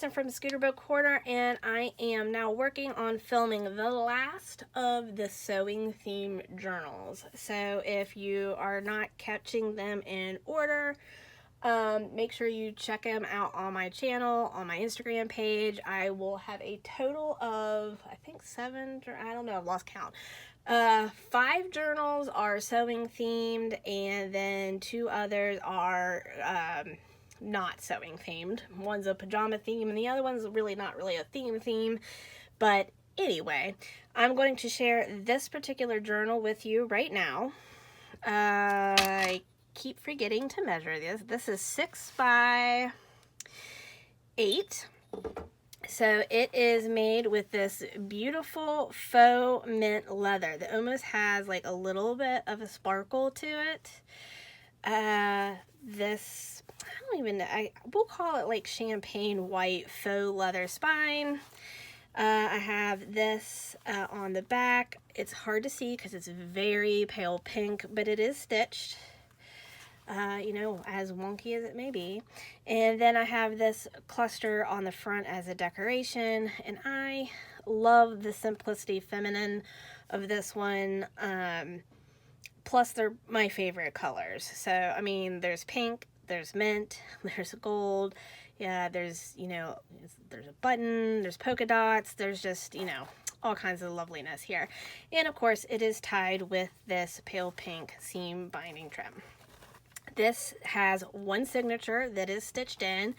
Allison from Scooter Book Corner, and I am now working on filming the last of the sewing theme journals. So if you are not catching them in order, make sure you check them out on my channel, on my Instagram page. I will have a total of, I think 7, I don't know, I've lost count. 5 journals are sewing themed, and then 2 others are not sewing themed. One's a pajama theme and the other one's really not really a theme. But anyway, I'm going to share this particular journal with you right now. I keep forgetting to measure this. This is 6 by 8. So it is made with this beautiful faux mint leather that almost has like a little bit of a sparkle to it. This, I don't even know, we'll call it like champagne white faux leather spine. I have this on the back. It's hard to see because it's very pale pink, but it is stitched. You know, as wonky as it may be. And then I have this cluster on the front as a decoration, and I love the simplicity feminine of this one. Plus, they're my favorite colors. So, I mean, there's pink, there's mint, there's gold, yeah, there's, you know, there's a button, there's polka dots, there's just, you know, all kinds of loveliness here. And, of course, it is tied with this pale pink seam binding trim. This has one signature that is stitched in,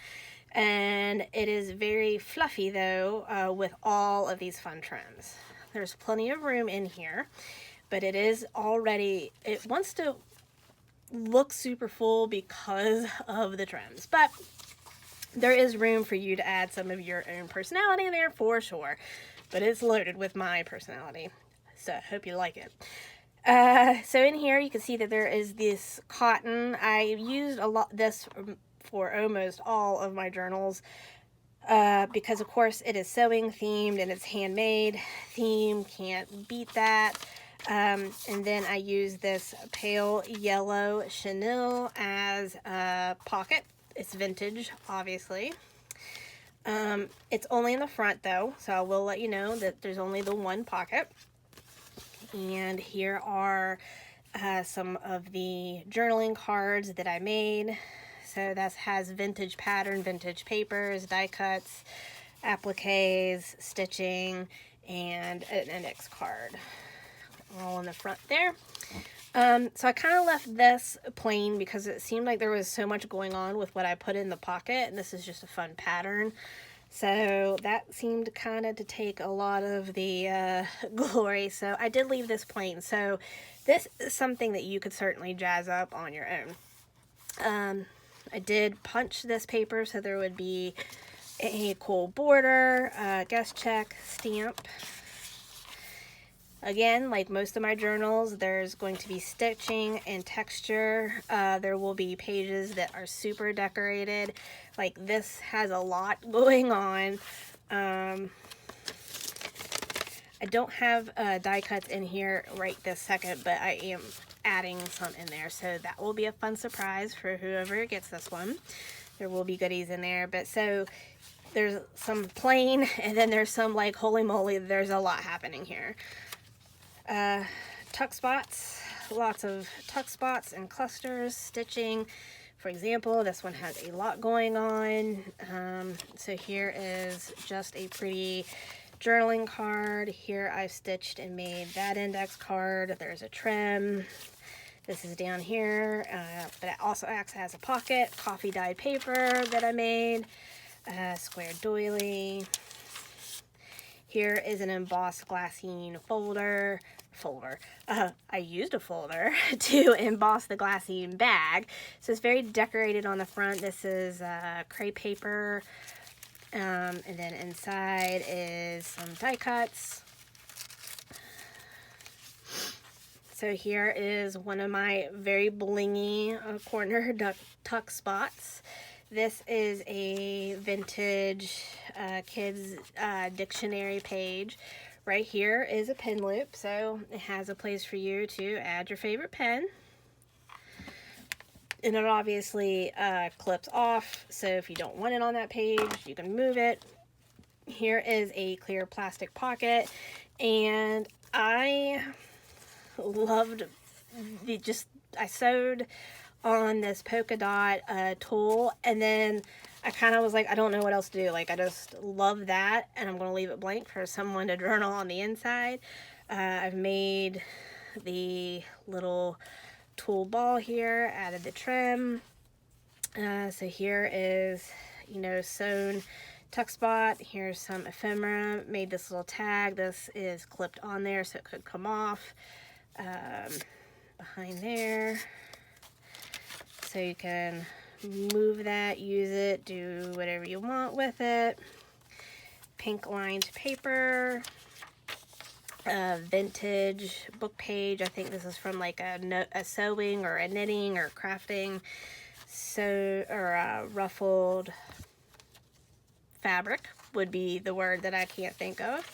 and it is very fluffy, though, with all of these fun trims. There's plenty of room in here. But it is already, it wants to look super full because of the trims. But there is room for you to add some of your own personality in there for sure. But it's loaded with my personality. So I hope you like it. So in here you can see that there is this cotton. I used this for almost all of my journals. Because of course it is sewing themed and it's handmade theme. Can't beat that. And then I use this pale yellow chenille as a pocket. It's vintage, obviously. It's only in the front though, so I will let you know that there's only the one pocket. And here are some of the journaling cards that I made. So that has vintage pattern, vintage papers, die cuts, appliques, stitching, and an index card. All in the front there. So I kind of left this plain because it seemed like there was so much going on with what I put in the pocket, and this is just a fun pattern. So that seemed kind of to take a lot of the glory. So I did leave this plain. So this is something that you could certainly jazz up on your own. I did punch this paper so there would be a cool border, guest check, stamp. Again, like most of my journals, there's going to be stitching and texture. There will be pages that are super decorated. Like this has a lot going on. I don't have die cuts in here right this second, but I am adding some in there. So that will be a fun surprise for whoever gets this one. There will be goodies in there. But so there's some plain, and then there's some like holy moly, there's a lot happening here. Tuck spots, lots of tuck spots and clusters, stitching. For example, this one has a lot going on. So here is just a pretty journaling card. Here I've stitched and made that index card. There's a trim. This is down here, but it also acts as a pocket. Coffee dyed paper that I made. Square doily. Here is an embossed glassine folder. I used a folder to emboss the glassine bag. So it's very decorated on the front. This is crepe paper. And then inside is some die cuts. So here is one of my very blingy corner tuck spots. This is a vintage kids dictionary page. Right here is a pen loop, so it has a place for you to add your favorite pen. And it obviously clips off, so if you don't want it on that page, you can move it. Here is a clear plastic pocket, and I loved I sewed on this polka dot tool, and then I kind of was like, I don't know what else to do. Like, I just love that, and I'm going to leave it blank for someone to journal on the inside. I've made the little tool ball here, added the trim. So here is, you know, sewn tuck spot. Here's some ephemera, made this little tag. This is clipped on there so it could come off. Behind there, so you can move that, use it, do whatever you want with it. Pink lined paper, vintage book page. I think this is from like a sewing or a knitting or crafting ruffled fabric would be the word that I can't think of.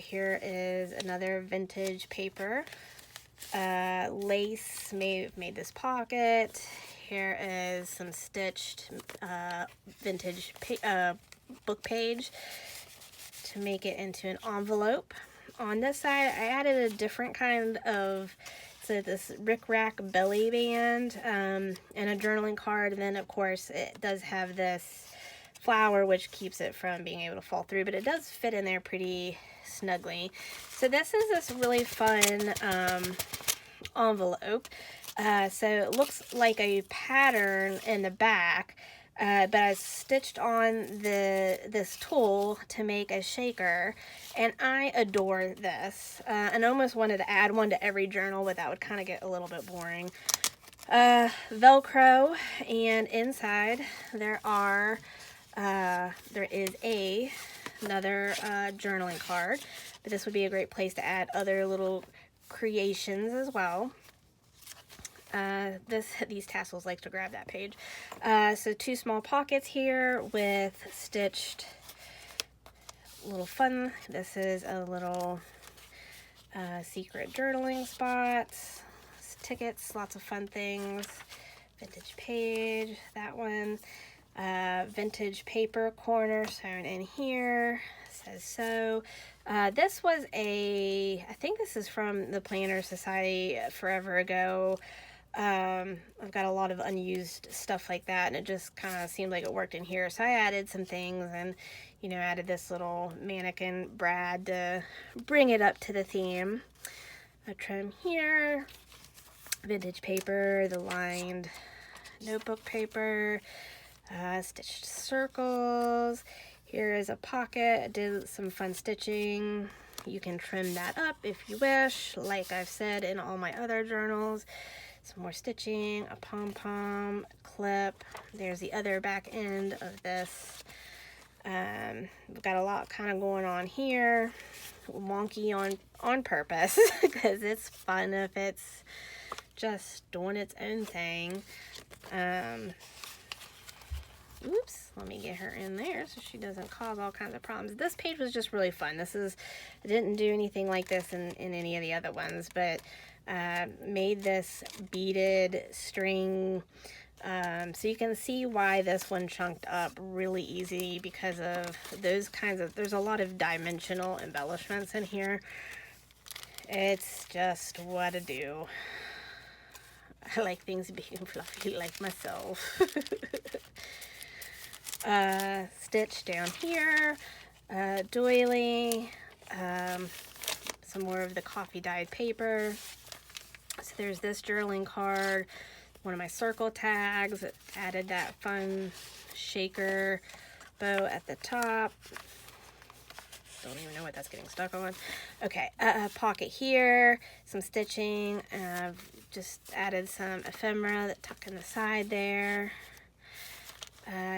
Here is another vintage paper. Lace made this pocket. Here is some stitched vintage book page to make it into an envelope. On this side, I added a different kind of, so this rickrack belly band and a journaling card. And then, of course, it does have this flower, which keeps it from being able to fall through, but it does fit in there pretty snugly. So this is this really fun envelope. So it looks like a pattern in the back, but I stitched on this tool to make a shaker, and I adore this. And I almost wanted to add one to every journal, but that would kind of get a little bit boring. Velcro, and inside there is another journaling card, but this would be a great place to add other little creations as well. These tassels like to grab that page. So 2 small pockets here with stitched little fun. This is a little secret journaling spots, tickets, lots of fun things. Vintage page, that one. Vintage paper corner sewn in here. Says so. This was I think this is from the Planner Society forever ago. I've got a lot of unused stuff like that, and it just kind of seemed like it worked in here. So I added some things and, you know, added this little mannequin Brad to bring it up to the theme. A trim here. Vintage paper, the lined notebook paper, stitched circles. Here is a pocket. I did some fun stitching. You can trim that up if you wish, like I've said in all my other journals. Some more stitching, a pom-pom, clip. There's the other back end of this. We've got a lot kind of going on here. Wonky on purpose because it's fun if it's just doing its own thing. Oops, let me get her in there so she doesn't cause all kinds of problems. This page was just really fun. I didn't do anything like this in any of the other ones, but made this beaded string, so you can see why this one chunked up really easy because of those kinds of, there's a lot of dimensional embellishments in here. It's just what to do. I like things being fluffy like myself. Stitch down here, doily, some more of the coffee dyed paper. So there's this journaling card, one of my circle tags, added that fun shaker bow at the top. Don't even know what that's getting stuck on. Okay, a pocket here, some stitching, just added some ephemera that tuck in the side there.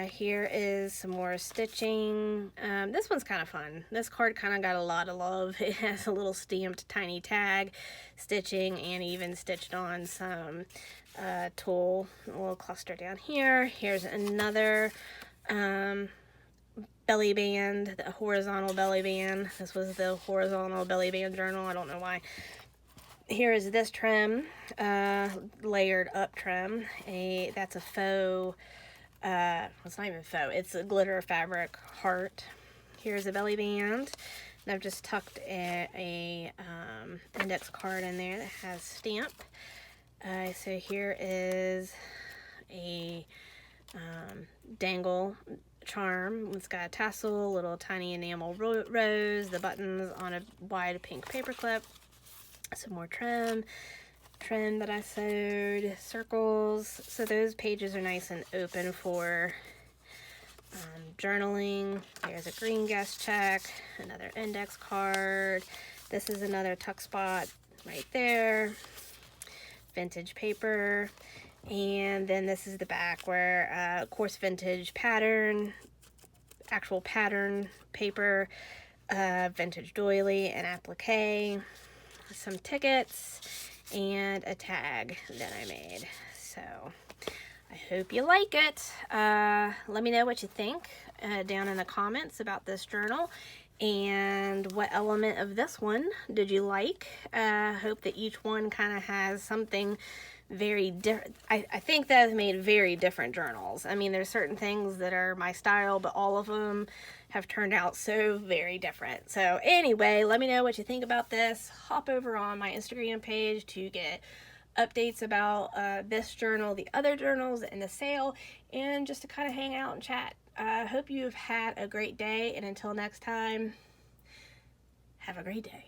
Here is some more stitching. This one's kind of fun. This card kind of got a lot of love. It has a little stamped tiny tag, stitching, and even stitched on some tulle. A little cluster down here. Here's another belly band, the horizontal belly band. This was the horizontal belly band journal. I don't know why. Here is this trim, layered up trim. That's a faux, it's not even faux, it's a glitter fabric heart. Here's a belly band. And I've just tucked a index card in there that has stamp. So here is a dangle charm. It's got a tassel, little tiny enamel rose, the buttons on a wide pink paper clip. Some more trim that I sewed, circles. So those pages are nice and open for journaling. There's a green guest check, another index card. This is another tuck spot right there. Vintage paper. And then this is the back where course vintage pattern, actual pattern paper, vintage doily and applique, some tickets, and a tag that I made. So I hope you like it. Let me know what you think down in the comments about this journal, and what element of this one did you like. Hope that each one kind of has something very different. I think that I've made very different journals. I mean, there's certain things that are my style, but all of them have turned out so very different. So anyway, let me know what you think about this. Hop over on my Instagram page to get updates about this journal, the other journals, and the sale, and just to kind of hang out and chat. I hope you've had a great day, and until next time, have a great day.